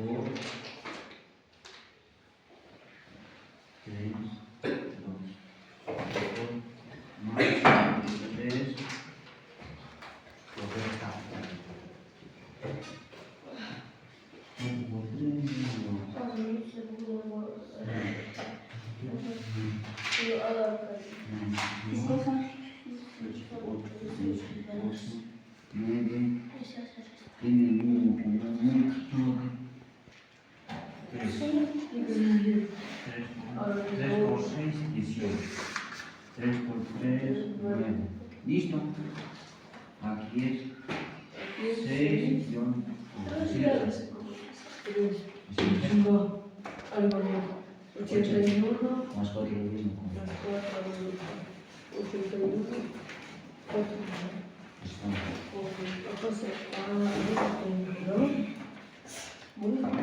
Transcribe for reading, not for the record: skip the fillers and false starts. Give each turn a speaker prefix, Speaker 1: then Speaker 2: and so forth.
Speaker 1: por 3, 2, 4, más 3, lo que está. 1 por 3, 9, tiene el mismo común, 3 por 6, 18, 3 por 3, 9, ¿listo? Aquí es 6, 7,
Speaker 2: 81
Speaker 1: más 4 lo mismo.
Speaker 2: más 4, 81, 4.
Speaker 1: Está.
Speaker 2: Entonces, ¿no? Muy bien.